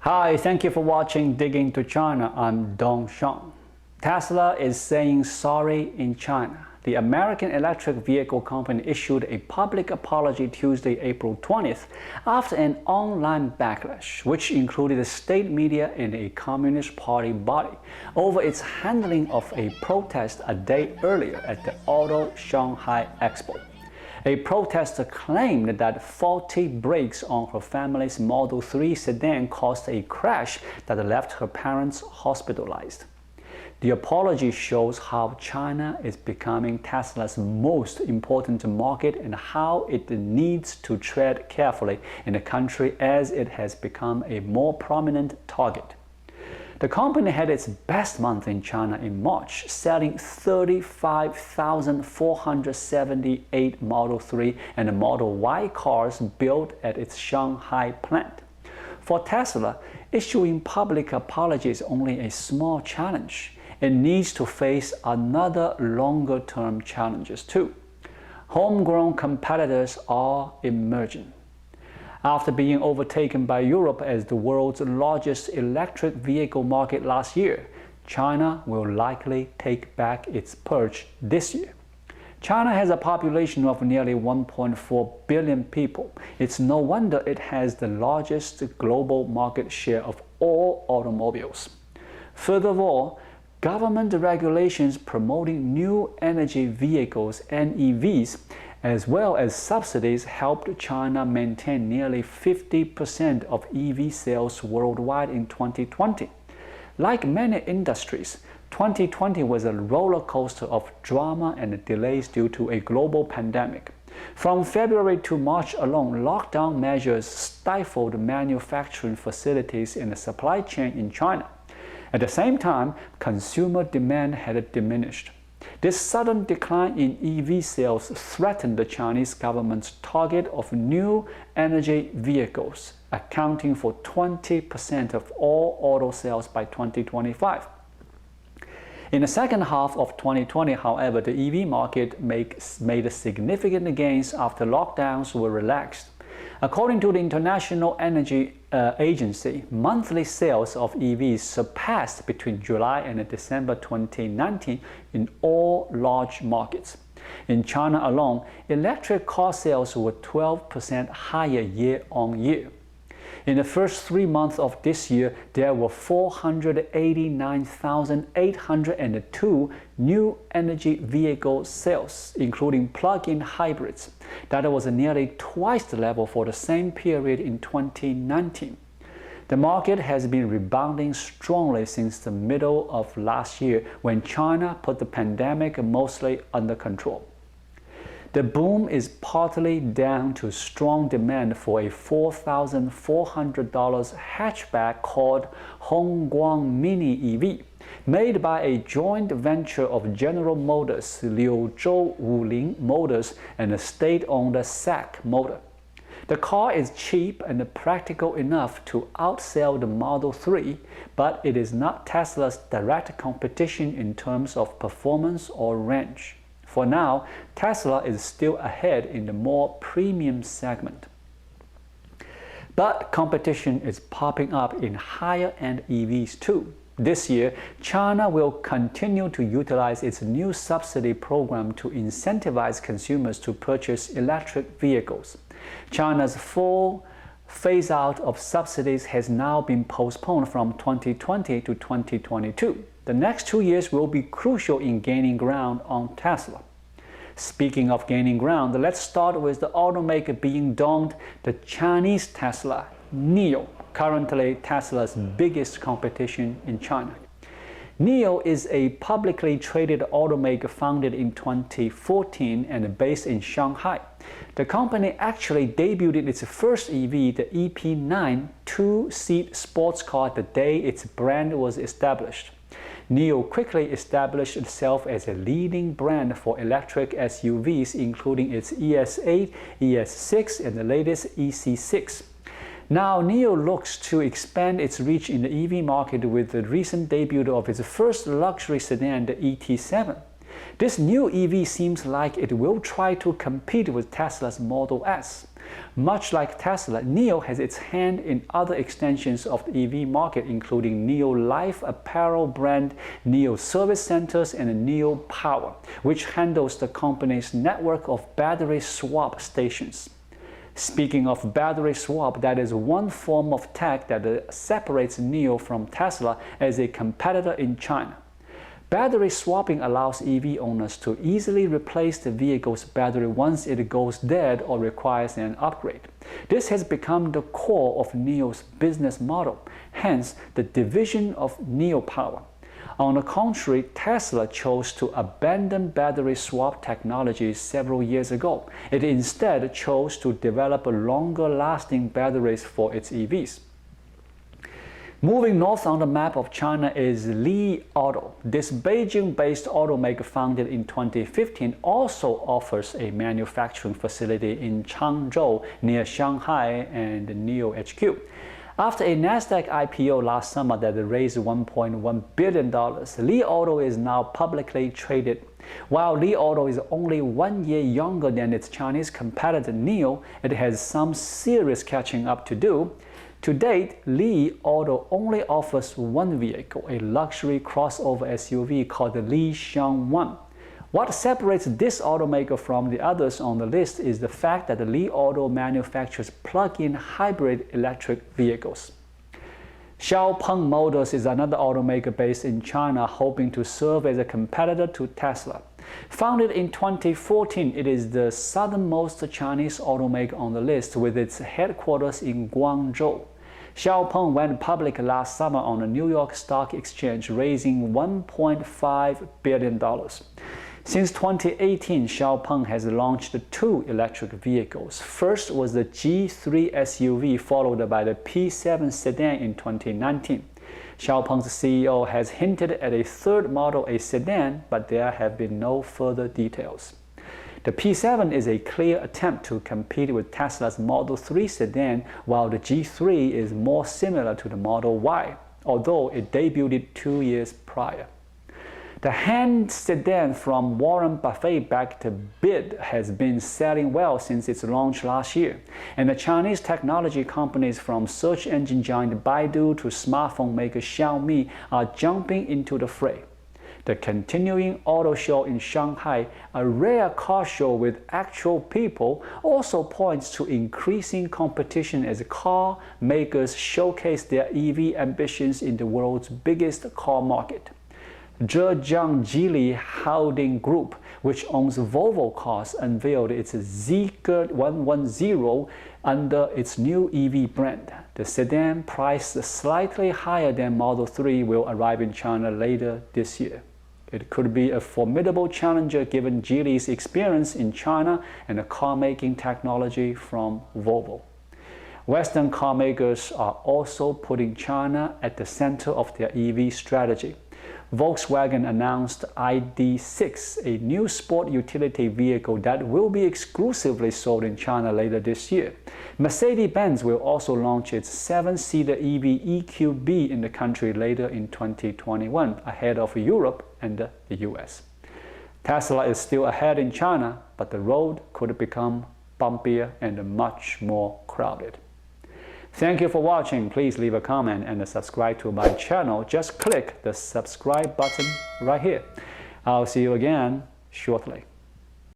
Hi, thank you for watching Digging to China. I'm Dong Shang. Tesla is saying sorry in China. The American electric vehicle company issued a public apology Tuesday, April 20th, after an online backlash, which included the state media and a Communist Party body, over its handling of a protest a day earlier at the Auto Shanghai expo. A protester claimed that faulty brakes on her family's Model 3 sedan caused a crash that left her parents hospitalized. The apology shows how China is becoming Tesla's most important market and how it needs to tread carefully in a country as it has become a more prominent target. The company had its best month in China in March, selling 35,478 Model 3 and Model Y cars built at its Shanghai plant. For Tesla, issuing public apology is only a small challenge. It needs to face another longer-term challenges too. Homegrown competitors are emerging. After being overtaken by Europe as the world's largest electric vehicle market last year, China will likely take back its perch this year. China has a population of nearly 1.4 billion people. It's no wonder it has the largest global market share of all automobiles. Furthermore, government regulations promoting new energy vehicles and EVs, as well as subsidies, helped China maintain nearly 50% of EV sales worldwide in 2020. Like many industries, 2020 was a roller coaster of drama and delays due to a global pandemic. From February to March alone, lockdown measures stifled manufacturing facilities in the supply chain in China. At the same time, consumer demand had diminished. This sudden decline in EV sales threatened the Chinese government's target of new energy vehicles, accounting for 20% of all auto sales by 2025. In the second half of 2020, however, the EV market made significant gains after lockdowns were relaxed. According to the International Energy Agency, monthly sales of EVs surpassed between July and December 2019 in all large markets. In China alone, electric car sales were 12% higher year-on-year. In the first 3 months of this year, there were 489,802 new energy vehicle sales, including plug-in hybrids. That was nearly twice the level for the same period in 2019. The market has been rebounding strongly since the middle of last year, when China put the pandemic mostly under control. The boom is partly down to strong demand for a $4,400 hatchback called Homegrown Mini EV, made by a joint venture of General Motors, Liuzhou Wuling Motors, and the state-owned SAC Motor. The car is cheap and practical enough to outsell the Model 3, but it is not Tesla's direct competition in terms of performance or range. For now, Tesla is still ahead in the more premium segment. But competition is popping up in higher-end EVs too. This year, China will continue to utilize its new subsidy program to incentivize consumers to purchase electric vehicles. China's full phase-out of subsidies has now been postponed from 2020 to 2022. The next 2 years will be crucial in gaining ground on Tesla. Speaking of gaining ground, let's start with the automaker being domed, the Chinese Tesla, NIO, currently Tesla's biggest competition in China. NIO is a publicly traded automaker founded in 2014 and based in Shanghai. The company actually debuted its first EV, the EP9 two-seat sports car, the day its brand was established. NIO quickly established itself as a leading brand for electric SUVs, including its ES8, ES6, and the latest EC6. Now, NIO looks to expand its reach in the EV market with the recent debut of its first luxury sedan, the ET7. This new EV seems like it will try to compete with Tesla's Model S. Much like Tesla, NIO has its hand in other extensions of the EV market, including NIO Life apparel brand, NIO Service Centers, and NIO Power, which handles the company's network of battery swap stations. Speaking of battery swap, that is one form of tech that separates NIO from Tesla as a competitor in China. Battery swapping allows EV owners to easily replace the vehicle's battery once it goes dead or requires an upgrade. This has become the core of NIO's business model, hence the division of NIO Power. On the contrary, Tesla chose to abandon battery swap technology several years ago. It instead chose to develop longer-lasting batteries for its EVs. Moving north on the map of China is Li Auto. This Beijing-based automaker founded in 2015 also offers a manufacturing facility in Changzhou near Shanghai and NIO HQ. After a Nasdaq IPO last summer that raised $1.1 billion, Li Auto is now publicly traded. While Li Auto is only 1 year younger than its Chinese competitor NIO, it has some serious catching up to do. To date, Li Auto only offers one vehicle, a luxury crossover SUV called the Li Xiang1. What separates this automaker from the others on the list is the fact that the Li Auto manufactures plug-in hybrid electric vehicles. Xiaopeng Motors is another automaker based in China hoping to serve as a competitor to Tesla. Founded in 2014, it is the southernmost Chinese automaker on the list with its headquarters in Guangzhou. Xiaopeng went public last summer on the New York Stock Exchange, raising $1.5 billion. Since 2018, Xiaopeng has launched 2 electric vehicles. First was the G3 SUV, followed by the P7 sedan in 2019. Xiaopeng's CEO has hinted at a third model, a sedan, but there have been no further details. The P7 is a clear attempt to compete with Tesla's Model 3 sedan, while the G3 is more similar to the Model Y, although it debuted 2 years prior. The hand sedan from Warren Buffett-backed BID has been selling well since its launch last year, and the Chinese technology companies from search engine giant Baidu to smartphone maker Xiaomi are jumping into the fray. The continuing auto show in Shanghai, a rare car show with actual people, also points to increasing competition as car makers showcase their EV ambitions in the world's biggest car market. Zhejiang Geely Holding Group, which owns Volvo Cars, unveiled its Zeekr 110 under its new EV brand. The sedan, priced slightly higher than Model 3, will arrive in China later this year. It could be a formidable challenger given Geely's experience in China and the car-making technology from Volvo. Western car makers are also putting China at the center of their EV strategy. Volkswagen announced ID.6, a new sport utility vehicle that will be exclusively sold in China later this year. Mercedes-Benz will also launch its 7-seater EV EQB in the country later in 2021, ahead of Europe and the US. Tesla is still ahead in China, but the road could become bumpier and much more crowded. Thank you for watching. Please leave a comment and subscribe to my channel. Just click the subscribe button right here. I'll see you again shortly.